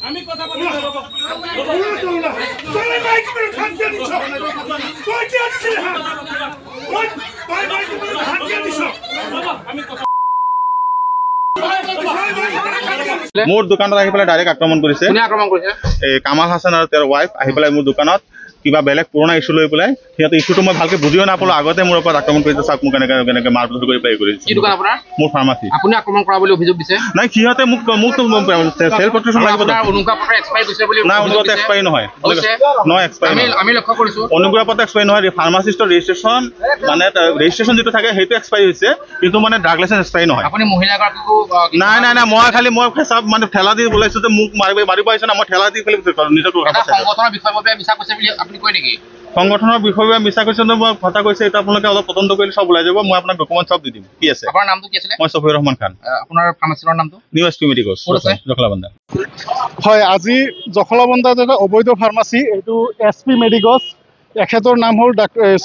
আমি কথা বলি মোৰ দোকানত আহি পেলাই ডাইৰেক্ট আক্ৰমণ কৰিছে এই কামাল হাছান আৰু তেওঁৰ ৱাইফ আহি পেলাই মোৰ দোকানত কিবা বেলেগ পুৰণা ইস্যু লৈ পেলাই সিহঁতে ইস্যুটো মই ভালকে বুজিও নাপালো আগতে মোৰ ওপৰত আক্ৰমণ কৰিছে চাওক মোক কেনেকে মাৰপিট কৰি পেলাই কৰিছে কি দোকান আপোনাৰ মোৰ ফাৰ্মাচী আপুনি আক্ৰমণ কৰা বুলি অভিযোগ দিছে নাই সিহঁতে মোক সেল প্ৰটেকশ্যন লাগিব অনুজ্ঞা পত্ৰ এক্সপায়াৰ হৈছে বুলি না অনুজ্ঞা এক্সপায়াৰ নহয় নহয় এক্সপায়াৰ আমি লক্ষ্য কৰিছো অনুজ্ঞা পত্ৰ এক্সপায়াৰ নহয় ফাৰ্মাচিষ্টৰ ৰেজিষ্ট্ৰেশ্যন মানে ৰেজিষ্ট্ৰেশ্যন যেটো থাকে সেইটো এক্সপায়াৰ হৈছে কিন্তু মানে ড্ৰাগ লাইসেন্স এক্সপায়াৰ নহয় আপুনি মহিলাগৰাকীকো নাই নাই নাই মই খালি মই ফেচাব মানে ঠেলা দি বলাইছো যে মোক মাৰিব আহিছে না মই ঠেলা দি খালি নিজৰ সংগঠনৰ বিষয়ভাৱে মিছা কৈছে বুলি আপুনি কয় নেকি সংগঠনৰ বিষয়ে মিছা কৈছে মই কথা কৈছে এটা আপোনালোকে অলপ তদন্ত কৰি সব ওলাই যাব মই আপোনাক ডকুমেণ্ট সব দি দিম কি আছে আপোনাৰ নামটো কি আছিল মই সফিউৰ ৰহমান খান আপোনাৰ ফাৰ্মাচিৰ নামটো নিউ এছপি মেডিকলছ জখলাবন্ধা হয় আজি জখলাবন্ধাত এটা অবৈধ ফাৰ্মাচী এইটো এছপি মেডিকলছ এখেতৰ নাম হ'ল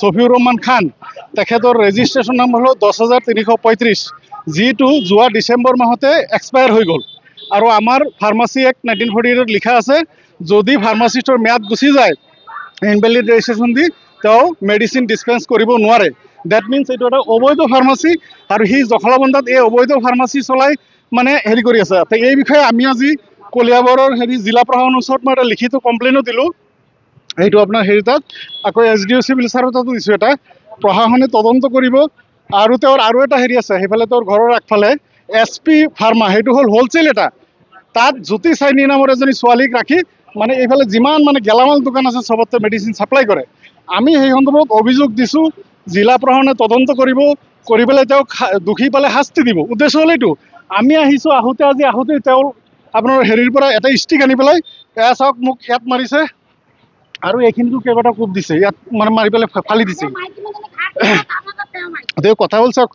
সফিউৰ ৰহমান খান তেখেতৰ ৰেজিষ্ট্ৰেশ্যন নাম হ'ল 10335 যিটো যোৱা ডিচেম্বৰ মাহতে এক্সপায়াৰ হৈ গ'ল আৰু আমাৰ ফাৰ্মাচী এক্ট 1948 লিখা আছে যদি ফাৰ্মাচিষ্টৰ ম্যাদ গুচি যায় ইনভেলিড ৰেজিষ্ট্ৰেশ্যন দি তেওঁ মেডিচিন ডিছপেন্স কৰিব নোৱাৰে দ্যাট মিনছ এইটো এটা অবৈধ ফাৰ্মাচী আৰু সি জখলাবন্ধাত এই অবৈধ ফাৰ্মাচী চলাই মানে হেৰি কৰি আছে এই বিষয়ে আমি আজি কলিয়াবৰৰ জিলা প্ৰশাসনৰ ওচৰত মই এটা লিখিত কমপ্লেইনো দিলোঁ এইটো আপোনাৰ হেৰি তাত আকৌ SDO চিভিল ছাৰৰ তাতো দিছোঁ এটা প্ৰশাসনে তদন্ত কৰিব আৰু তেওঁৰ আৰু এটা হেৰি আছে সেইফালে তেওঁৰ ঘৰৰ আগফালে SP ফাৰ্মা সেইটো হ'ল হোলচেল এটা তাত জ্যোতি চাইনী নামৰ এজনী ছোৱালীক ৰাখি মানে এইফালে যিমান মানে গেলামাল দোকান আছে সবতে মেডিচিন সাপ্লাই কৰে আমি সেই সন্দৰ্ভত অভিযোগ দিছোঁ জিলা প্ৰশাসনে তদন্ত কৰিব কৰি পেলাই তেওঁক দুখী পালে শাস্তি দিব উদ্দেশ্য হ'ল এইটো আমি আহিছোঁ আহোঁতে তেওঁ আপোনাৰ হেৰিৰ পৰা এটা ষ্টিক আনি পেলাই এয়া চাওক মোক ইয়াত মাৰিছে আৰু এইখিনিতো কেইবাটা কোব দিছে ইয়াত মানে মাৰি পেলাই ফালি দিছে তেওঁ কথা হ'ল চাওক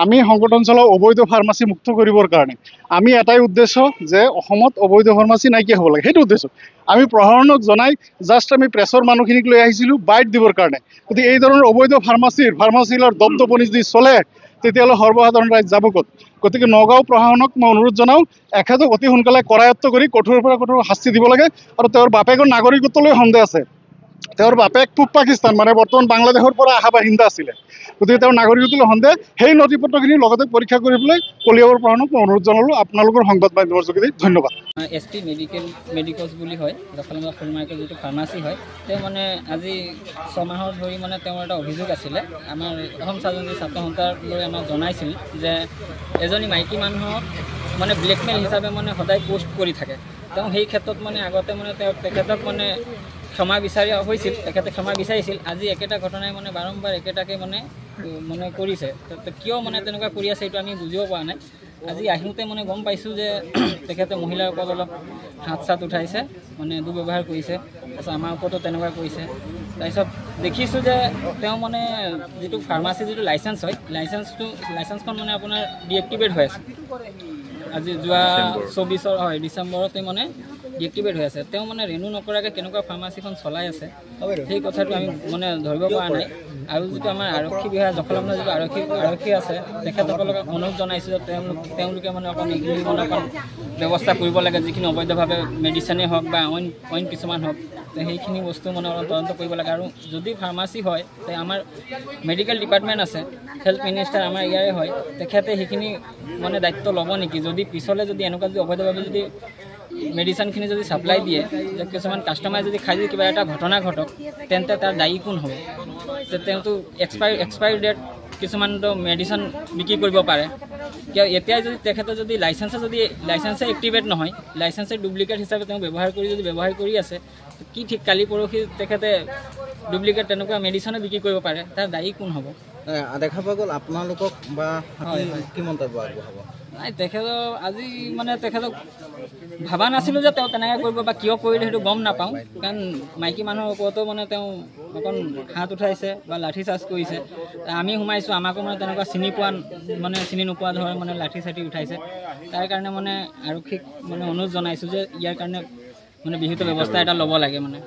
আমি সংগঠন চলাওঁ অবৈধ ফাৰ্মাচী মুক্ত কৰিবৰ কাৰণে আমি এটাই উদ্দেশ্য যে অসমত অবৈধ ফাৰ্মাচী নাইকিয়া হ'ব লাগে সেইটো উদ্দেশ্য আমি প্ৰশাসনক জনাই জাষ্ট আমি প্ৰেছৰ মানুহখিনিক লৈ আহিছিলোঁ বাইট দিবৰ কাৰণে গতিকে এই ধৰণৰ অবৈধ ফাৰ্মাচীৰ দপদপনি যদি চলে তেতিয়াহ'লে সৰ্বসাধাৰণ ৰাইজ যাব ক'ত গতিকে নগাঁও প্ৰশাসনক মই অনুৰোধ জনাওঁ এখেতক অতি সোনকালে কৰায়ত্ব কৰি কঠোৰৰ পৰা কঠোৰ শাস্তি দিব লাগে আৰু তেওঁৰ বাপেকৰ নাগৰিকত্বলৈ সন্দেহ আছে তেওঁৰ বাপেক পূব পাকিস্তান মানে বৰ্তমান বাংলাদেশৰ পৰা অহা বাসিন্দা আছিলে গতিকে তেওঁৰ নাগৰিকত্বলৈ সন্দেহ সেই নথি পত্ৰখিনি লগতে পৰীক্ষা কৰিবলৈ কলিয়াবৰ প্ৰশাসনক মই অনুৰোধ জনালোঁ আপোনালোকৰ সংবাদ মাধ্যমৰ যোগেদি ধন্যবাদ SP মেডিকলছ বুলি হয় জখলাবন্ধা ফুল মাৰ্কেট যিটো ফাৰ্মাচী হয় তেওঁ মানে আজি 6 মাহৰ ধৰি মানে তেওঁৰ এটা অভিযোগ আছিলে আমাৰ অসম স্বাধীনতা ছাত্ৰ সন্থাৰ লৈ আমাক জনাইছিল যে এজনী মাইকী মানুহক মানে ব্লেকমেইল হিচাপে মানে সদায় পোষ্ট কৰি থাকে তেওঁ সেই ক্ষেত্ৰত মানে আগতে মানে তেখেতক মানে ক্ষমা বিচাৰি হৈছিল তেখেতে ক্ষমা বিচাৰিছিল আজি একেটা ঘটনাই মানে বাৰম্বাৰ একেটাকে মানে কৰিছে কিয় মানে তেনেকুৱা কৰি আছে এইটো আমি বুজিব পৰা নাই আজি আহোঁতে মানে গম পাইছোঁ যে তেখেতে মহিলাৰ ওপৰত অলপ হাত চাত উঠাইছে মানে দুৰ্ব্যৱহাৰ কৰিছে তাৰপিছত আমাৰ ওপৰতো তেনেকুৱা কৰিছে তাৰপিছত দেখিছোঁ যে তেওঁ মানে যিটো ফাৰ্মাচী যিটো লাইচেঞ্চ হয় লাইচেঞ্চখন মানে আপোনাৰ ডিএক্টিভেট হৈ আছে আজি যোৱা 24 হয় ডিচেম্বৰতে মানে ডিএক্টিভেট হৈ আছে তেওঁ মানে ৰেনু নকৰাকৈ কেনেকুৱা ফাৰ্মাচীখন চলাই আছে সেই কথাটো আমি মানে ধৰিব পৰা নাই আৰু যিটো আমাৰ আৰক্ষী বিভাগ জখলাবন্ধা যিটো আৰক্ষী আছে তেখেতসকলক অনুৰোধ জনাইছোঁ যে তেওঁলোকে মানে অকণ এইখিনি মানে অকণ ব্যৱস্থা কৰিব লাগে যিখিনি অবৈধভাৱে মেডিচিনেই হওক বা অইন কিছুমান হওক সেইখিনি বস্তু মানে অলপ তদন্ত কৰিব লাগে আৰু যদি ফাৰ্মাচী হয় তে আমাৰ মেডিকেল ডিপাৰ্টমেণ্ট আছে হেল্থ মিনিষ্টাৰ আমাৰ ইয়াৰে হয় তেখেতে সেইখিনি মানে দায়িত্ব ল'ব নেকি যদি পিছলৈ যদি এনেকুৱা যদি অবৈধভাৱে যদি মেডিচিনখিনি যদি সাপ্লাই দিয়ে যে কিছুমান কাষ্টমাৰে যদি খাই যদি কিবা এটা ঘটনা ঘটক তেন্তে তাৰ দায়ী কোন হ'ব যে তেওঁতো এক্সপায়াৰি ডেট কিছুমানতো মেডিচিন বিক্ৰী কৰিব পাৰে কিয় এতিয়াই যদি তেখেতে যদি লাইচেন্সে এক্টিভেট নহয় লাইচেন্সে ডুপ্লিকেট হিচাপে তেওঁ ব্যৱহাৰ কৰি আছে কি ঠিক কালি পৰহি তেখেতে ডুপ্লিকেট তেনেকুৱা মেডিচিনো বিক্ৰী কৰিব পাৰে তাৰ দায়ী কোন হ'ব দেখা পোৱা গ'ল আপোনালোকক বা কি মন্তব্য আগবঢ়াব নাই তেখেতৰ আজি মানে তেখেতক ভাবা নাছিলোঁ যে তেওঁ তেনেকৈ কৰিব বা কিয় কৰিলে সেইটো গম নাপাওঁ কাৰণ মাইকী মানুহৰ ওপৰতো মানে তেওঁ অকণ হাত উঠাইছে বা লাঠি চাৰ্জ কৰিছে আমি সোমাইছোঁ আমাকো মানে তেনেকুৱা চিনি নোপোৱা ধৰণে মানে লাঠি চাঠি উঠাইছে তাৰ কাৰণে মানে আৰক্ষীক মানে অনুৰোধ জনাইছোঁ যে ইয়াৰ কাৰণে মানে বিহিত ব্যৱস্থা এটা ল'ব লাগে মানে